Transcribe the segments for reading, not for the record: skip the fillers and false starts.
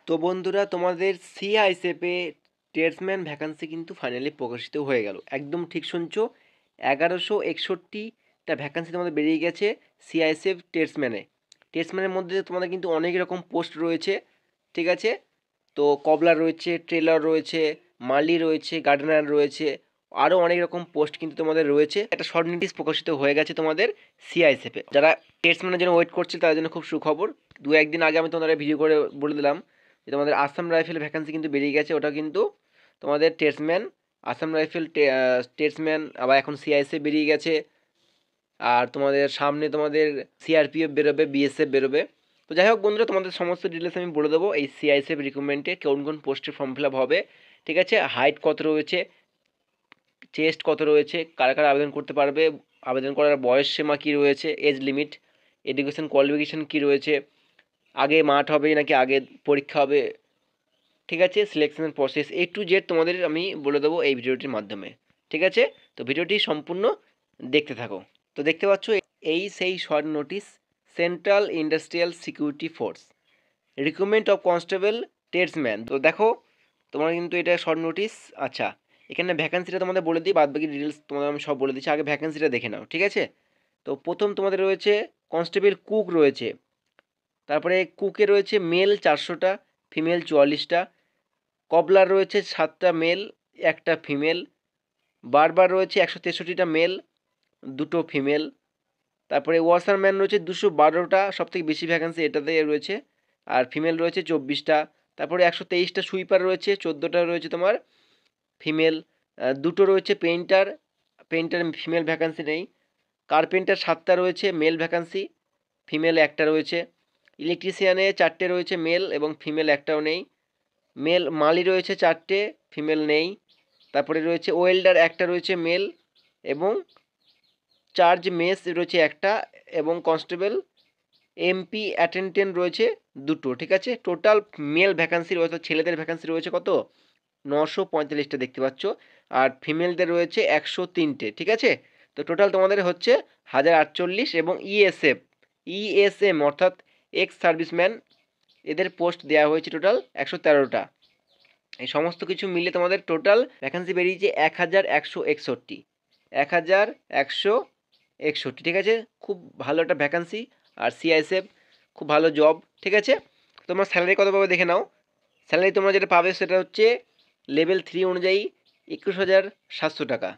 তো বন্ধুরা, তোমাদের সিআইএসএফে ট্রেডসম্যান ভ্যাকান্সি কিন্তু ফাইনালি প্রকাশিত হয়ে গেল। একদম ঠিক শুনছো, 1161টা ভ্যাকান্সি তোমাদের বেরিয়ে গেছে সিআইএসএফ ট্রেডসম্যানে। ট্রেডসম্যানের মধ্যে তোমাদের কিন্তু অনেক রকম পোস্ট রয়েছে, ঠিক আছে? তো কবলার রয়েছে, ট্রেলার রয়েছে, মালি রয়েছে, গার্ডেনার রয়েছে, আরও অনেক রকম পোস্ট কিন্তু তোমাদের রয়েছে। একটা শর্ট নোটিস প্রকাশিত হয়ে গেছে তোমাদের সিআইএসএফে। যারা ট্রেডসম্যানের জন্য ওয়েট করছে তাদের জন্য খুব সুখবর। দু একদিন আগে আমি তোমাদের ভিডিও করে বলে দিলাম যে তোমাদের আসাম রাইফেল ভ্যাকান্সি কিন্তু বেরিয়ে গেছে। ওটা কিন্তু তোমাদের ট্রেডসম্যান, আসাম রাইফেল ট্রেডসম্যান, আবার এখন সিআইএসএফ বেরিয়ে গেছে। আর তোমাদের সামনে তোমাদের সিআরপিএফ বেরোবে, বিএসএফ বেরোবে। তো যাই হোক বন্ধুরা, তোমাদের সমস্ত ডিটেলস আমি বলে দেবো এই সিআইএসএফ রিক্রুটমেন্টে কোন কোন পোস্টে ফর্ম ফিল আপ হবে, ঠিক আছে? হাইট কত রয়েছে, চেস্ট কত রয়েছে, কারা কারা আবেদন করতে পারবে, আবেদন করার বয়স সীমা কী রয়েছে, এজ লিমিট, এডুকেশন কোয়ালিফিকেশান কী রয়েছে, আগে মাঠ হবে নাকি আগে পরীক্ষা হবে, ঠিক আছে? Selection process A to Z তোমাদের আমি বলে দেবো এই ভিডিওটির মাধ্যমে, ঠিক আছে? তো ভিডিওটি সম্পূর্ণ দেখতে থাকো। তো দেখতে পাচ্ছ এই সেই short notice, central industrial security force recruitment of constable tradesman. তো দেখো, তোমার কিন্তু এটা শর্ট নোটিস। আচ্ছা, এখানে ভ্যাকান্সিটা তোমাদের বলে দিই, বাদ বাকি ডিটেলস তোমাদের আমি সব বলে দিচ্ছি। আগে ভ্যাকান্সিটা দেখে নাও, ঠিক আছে? তো প্রথম তোমাদের রয়েছে কনস্টেবল কুক রয়েছে, তারপরে কুকে রয়েছে মেল 400টা, ফিমেল 44টা, কবলার রয়েছে 7টা মেল, একটা ফিমেল, বারবার রয়েছে 163টা মেল, 2টো ফিমেল, তারপরে ওয়াশারম্যান রয়েছে 212টা, সবথেকে বেশি ভ্যাকান্সি এটাতে রয়েছে, আর ফিমেল রয়েছে 24টা। তারপরে 123টা সুইপার রয়েছে, 14টা রয়েছে তোমার ফিমেল, 2টো রয়েছে পেইন্টার, পেইন্টার ফিমেল ভ্যাকান্সি নেই। কার্পেন্টার 7টা রয়েছে, মেল ভ্যাকান্সি, ফিমেল একটা রয়েছে। ইলেকট্রিশিয়ানে 4টে রয়েছে, মেল এবং ফিমেল একটাও নেই। মেল মালি রয়েছে 4টে, ফিমেল নেই। তারপরে রয়েছে ওয়েল্ডার একটা রয়েছে, মেল, এবং চার্জ মেস রয়েছে একটা, এবং কনস্টেবল এমপি অ্যাটেন্ডেন্ট রয়েছে 2টো, ঠিক আছে? টোটাল মেল ভ্যাকান্সি রয়েছে, ছেলেদের ভ্যাকান্সি রয়েছে কত, 945টা দেখতে পাচ্ছ, আর ফিমেলদের রয়েছে 103টে, ঠিক আছে? তো টোটাল তোমাদের হচ্ছে 1048, এবং ইএসএম অর্থাৎ এক্স সার্ভিসম্যান, এদের পোস্ট দেওয়া হয়েছে টোটাল 113টা। এই সমস্ত কিছু মিলে তোমাদের টোটাল ভ্যাকান্সি বেরিয়েছে 1161, 1161, ঠিক আছে? খুব ভালো একটা ভ্যাকান্সি, আর সিআইএসএফ খুব ভালো জব, ঠিক আছে? তোমার স্যালারি কত পাবে দেখে নাও। স্যালারি তোমরা যেটা পাবে সেটা হচ্ছে লেভেল 3 অনুযায়ী 21,700 টাকা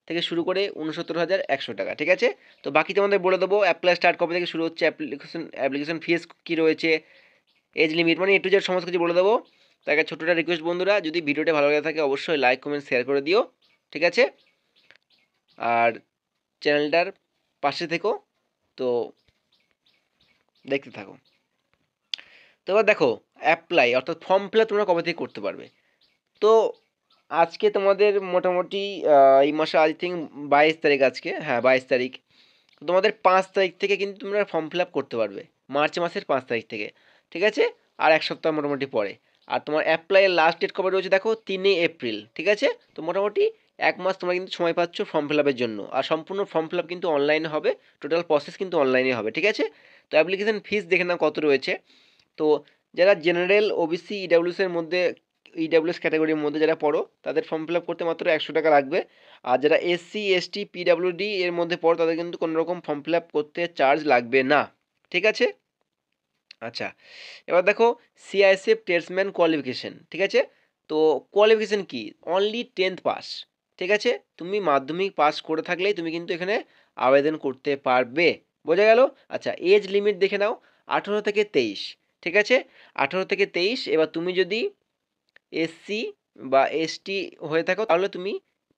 থেকে শুরু করে 69,100 টাকা, ঠিক আছে? তো বাকি তোমাদের বলে দেবো অ্যাপ্লাই স্টার্ট কবে থেকে শুরু হচ্ছে, অ্যাপ্লিকেশন ফিস কী রয়েছে, এজ লিমিট, মানে A to Z সমস্ত কিছু বলে দেবো। তাকে ছোটোটা রিকোয়েস্ট বন্ধুরা, যদি ভিডিওটা ভালো লাগে থাকে অবশ্যই লাইক কমেন্ট শেয়ার করে দিও, ঠিক আছে? আর চ্যানেলটার পাশে থেকো, তো দেখতে থাকো। তো এবার দেখো, অ্যাপ্লাই অর্থাৎ ফর্ম ফিল আপ তোমরা কবে থেকে করতে পারবে। তো আজকে তোমাদের মোটামুটি এই মাসে আই থিঙ্ক 22 তারিখ আজকে, হ্যাঁ 22 তারিখ। তোমাদের 5 তারিখ থেকে কিন্তু তোমরা ফর্ম ফিল আপ করতে পারবে, মার্চ মাসের 5 তারিখ থেকে, ঠিক আছে? আর এক সপ্তাহ মোটামুটি পরে। আর তোমার অ্যাপ্লাইয়ের লাস্ট ডেট কবে রয়েছে দেখো, 3 এপ্রিল, ঠিক আছে? তো মোটামুটি এক মাস তোমরা কিন্তু সময় পাচ্ছ ফর্ম ফিল আপের জন্য। আর সম্পূর্ণ ফর্ম ফিল আপ কিন্তু অনলাইনে হবে, টোটাল প্রসেস কিন্তু অনলাইনে হবে, ঠিক আছে? তো অ্যাপ্লিকেশন ফিস দেখে নাও কত রয়েছে। তো যারা জেনারেল, ওবিসি, ইডাব্লিউএসের মধ্যে, ইডাব্লিউএস ক্যাটাগরির মধ্যে যারা পড়ো তাদের ফর্ম ফিল আপ করতে মাত্র 100 টাকা লাগবে। আর যারা এসসি, এসটি, পিডাব্লিউডি এর মধ্যে পড়ো তাদের কিন্তু কোনো রকম ফর্ম ফিল আপ করতে চার্জ লাগবে না, ঠিক আছে? আচ্ছা, এবার দেখো সিআইএসএফ ট্রেডসম্যান কোয়ালিফিকেশন, ঠিক আছে? তো কোয়ালিফিকেশন কি, অনলি 10th পাস, ঠিক আছে? তুমি মাধ্যমিক পাস করে থাকলেই তুমি কিন্তু এখানে আবেদন করতে পারবে, বোঝা গেল? আচ্ছা, এজ লিমিট দেখে নাও, 18 থেকে 23, ঠিক আছে? 18 থেকে 23। এবার তুমি যদি এসসি বা এসটি হয়ে থাকো তাহলে তুমি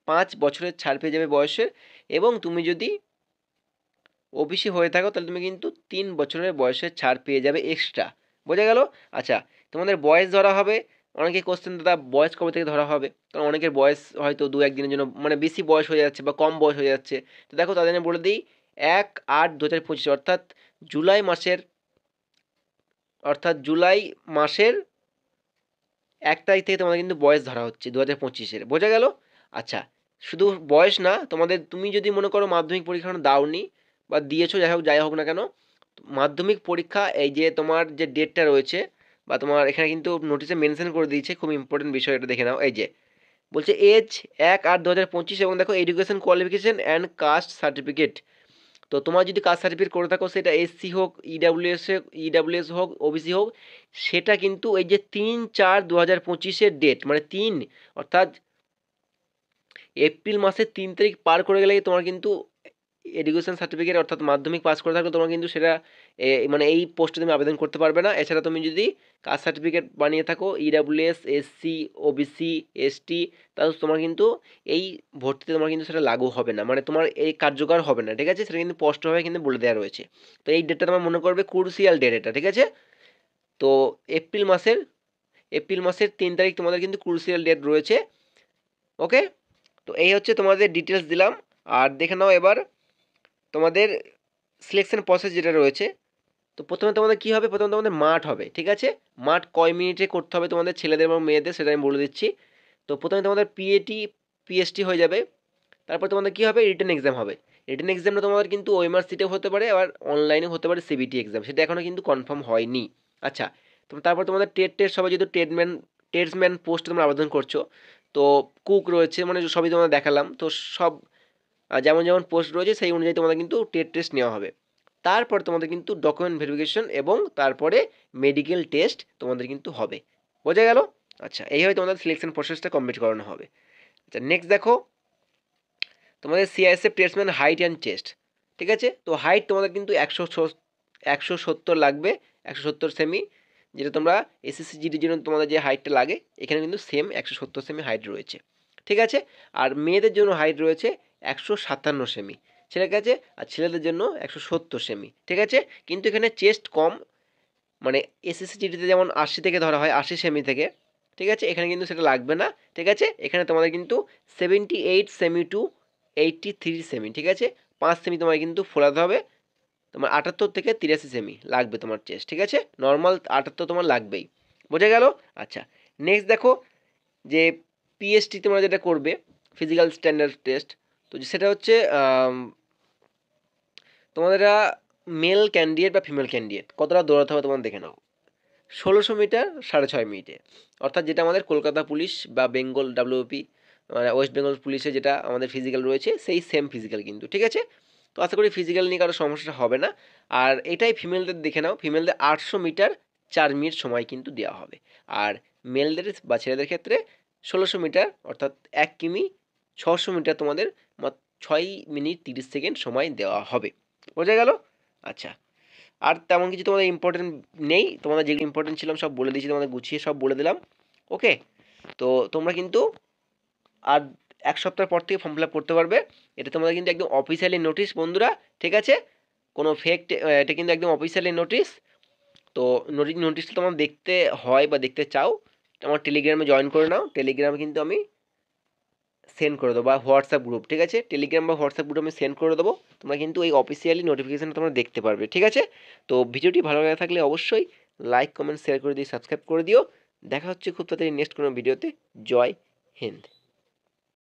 5 বছরের ছাড় পেয়ে যাবে বয়সের, এবং তুমি যদি ওবিসি হয়ে থাকো তাহলে তুমি কিন্তু 3 বছরের বয়সের ছাড় পেয়ে যাবে এক্সট্রা, বোঝা গেল? আচ্ছা, তোমাদের বয়স ধরা হবে। অনেকে কোশ্চেন, দাদা বয়স কবে থেকে ধরা হবে? কারণ অনেকের বয়স হয়তো 2-1 দিনের জন্য মানে বেশি বয়স হয়ে যাচ্ছে বা কম বয়স হয়ে যাচ্ছে। তো দেখো তাদের জন্য বলে দিই, 1/8/2025 অর্থাৎ জুলাই মাসের 1 তারিখ থেকে তোমাদের কিন্তু বয়স ধরা হচ্ছে 2025-এর, বোঝা গেল? আচ্ছা, শুধু বয়স না, তোমাদের তুমি যদি মনে করো মাধ্যমিক পরীক্ষা দাওনি বা দিয়েছো, যাই হোক না কেন, মাধ্যমিক পরীক্ষা এই যে তোমার যে ডেটটা রয়েছে বা তোমার এখানে কিন্তু নোটিশে মেনশন করে দিয়েছে, খুব ইম্পর্টেন্ট বিষয়, এটা দেখে নাও। এই যে বলছে এজ 1/8/2025 এবং দেখো education qualification and caste certificate. তো তোমার যদি কাস্ট সার্টিফিকেট করে থাকো, সেটা এসসি হোক, ইডাব্লিউএস হোক, ওবিসি হোক, সেটা কিন্তু এই যে 3/4/2025 ডেট, মানে 3 অর্থাৎ এপ্রিল মাসের 3 তারিখ পার করে গেলে তোমার কিন্তু এডুকেশন সার্টিফিকেট অর্থাৎ মাধ্যমিক পাস করে থাকলে তোমার কিন্তু সেটা মানে এই পোস্টে তুমি আবেদন করতে পারবে না। এছাড়া তুমি যদি কাস্ট সার্টিফিকেট বানিয়ে থাকো ইডাব্লিউএস, এসসি, ওবিসি, এসটি, তাহলে তোমার কিন্তু এই ভর্তিতে তোমার কিন্তু সেটা লাগু হবে না, মানে তোমার এই কার্যকর হবে না, ঠিক আছে? সেটা কিন্তু স্পষ্টভাবে কিন্তু বলে দেওয়া রয়েছে। তো এই ডেটটা তোমার মনে করবে, ক্রুশিয়াল ডেট এটা, ঠিক আছে? তো এপ্রিল মাসের 3 তারিখ তোমাদের কিন্তু ক্রুশিয়াল ডেট রয়েছে। ওকে, তো এই হচ্ছে তোমাদের ডিটেলস দিলাম। আর দেখে নাও এবার তোমাদের সিলেকশন প্রসেস যেটা রয়েছে। তো প্রথমে তোমাদের কী হবে, প্রথমে তোমাদের মাঠ হবে, ঠিক আছে? মাঠ কয় মিনিটে করতে হবে তোমাদের ছেলেদের এবং মেয়েদের, সেটা আমি বলে দিচ্ছি। তো প্রথমে তোমাদের পিএসটি হয়ে যাবে। তারপর তোমাদের কী হবে, রিটেন এক্সাম হবে। রিটেন এক্সামটা তোমাদের কিন্তু ওএমআর সিটেও হতে পারে, আবার অনলাইনেও হতে পারে, সিবিটি এক্সাম, সেটা এখনও কিন্তু কনফার্ম হয়নি। আচ্ছা, তারপর তোমাদের টেস্ট হবে, যেহেতু ট্রেডসম্যান পোস্টে তোমরা আবেদন করছো। তো কুক রয়েছে, মানে সবই তোমাদের দেখালাম। তো সব যেমন যেমন পোস্ট রয়েছে সেই অনুযায়ী তোমাদের কিন্তু টেস্ট নেওয়া হবে। তারপর তোমাদের কিন্তু ডকুমেন্ট ভেরিফিকেশন এবং তারপরে মেডিকেল টেস্ট তোমাদের কিন্তু হবে। বোঝা গেল? আচ্ছা, এইভাবে তোমাদের সিলেকশন প্রসেসটা কমপ্লিট করানো হবে। আচ্ছা, নেক্সট দেখো তোমাদের সিআইএসএফ টেস্টম্যান হাইট অ্যান্ড চেস্ট, ঠিক আছে? তো হাইট তোমাদের কিন্তু 170 লাগবে, 170 সেমি, যেটা তোমরা এসএসসি জিডির জন্য তোমাদের যে হাইটটা লাগে, এখানে কিন্তু সেম 170 সেমি হাইট রয়েছে, ঠিক আছে? আর মেয়েদের জন্য হাইট রয়েছে 157 সেমি ছেলের কাছে, আর ছেলেদের জন্য 170 সেমি, ঠিক আছে? কিন্তু এখানে চেস্ট কম, মানে এসএসসি জিডিতে যেমন 80 থেকে ধরা হয়, 80 সেমি থেকে, ঠিক আছে? এখানে কিন্তু সেটা লাগবে না, ঠিক আছে? এখানে তোমাদের কিন্তু 78 সেমি টু 83 সেমি, ঠিক আছে? 5 সেমি তোমার কিন্তু ফোলাতে হবে। তোমার 78 থেকে 83 সেমি লাগবে তোমার চেস্ট, ঠিক আছে? নর্মাল 78 তোমার লাগবেই। বোঝা গেল? আচ্ছা, নেক্সট দেখো যে পিএসটি তোমরা যেটা করবে, ফিজিক্যাল স্ট্যান্ডার্ড টেস্ট, তো সেটা হচ্ছে তোমাদের মেল ক্যান্ডিডেট বা ফিমেল ক্যান্ডিডেট কতটা দৌড়াতে হবে তোমার দেখে নাও। 1600 মিটার 6.5 মিনিটে, অর্থাৎ যেটা আমাদের কলকাতা পুলিশ বা বেঙ্গল ডাব্লিউপি, মানে ওয়েস্ট বেঙ্গল পুলিশে যেটা আমাদের ফিজিক্যাল রয়েছে, সেই সেম ফিজিক্যাল কিন্তু, ঠিক আছে? তো আশা করি ফিজিক্যাল নিয়ে কারো সমস্যা হবে না। আর এটাই ফিমেলদের দেখে নাও, ফিমেলদের 800 মিটার 4 মিনিট সময় কিন্তু দেওয়া হবে। আর মেলদের বা ছেলেদের ক্ষেত্রে 1600 মিটার অর্থাৎ 1 কিমি 600 মিটার তোমাদের 6 মিনিট 30 সেকেন্ড সময় দেওয়া হবে। বোঝা গেল? আচ্ছা, আর তেমন কিছু তোমাদের ইম্পর্টেন্ট নেই, তোমাদের যেগুলো ইম্পর্টেন্ট ছিলাম সব বলে দিয়েছি, তোমাদের গুছিয়ে সব বলে দিলাম। ওকে, তো তোমরা কিন্তু আর 1 সপ্তাহ পর থেকে ফর্ম ফিল আপ করতে পারবে। এটা তোমাদের কিন্তু একদম অফিসিয়ালি নোটিশ বন্ধুরা, ঠিক আছে? কোনো ফেক, এটা কিন্তু একদম অফিসিয়ালি নোটিশ। তো নোটিশটা তোমার দেখতে হয় বা দেখতে চাও, আমার টেলিগ্রামে জয়েন করে নাও। টেলিগ্রামে কিন্তু আমি সেন্ড করে দেবো, বা হোয়াটসঅ্যাপ গ্রুপ, ঠিক আছে? টেলিগ্রাম বা হোয়াটসঅ্যাপ গ্রুপ আমি সেন্ড করে দেবো। তোমরা কিন্তু এই অফিসিয়ালি নোটিফিকেশানটা তোমরা দেখতে পারবে, ঠিক আছে? তো ভিডিওটি ভালো লাগে থাকলে অবশ্যই লাইক, কমেন্ট, শেয়ার করে দিয়ে সাবস্ক্রাইব করে দিও। দেখা হচ্ছে খুব তাড়াতাড়ি নেক্সট কোনো ভিডিওতে। জয় হিন্দ।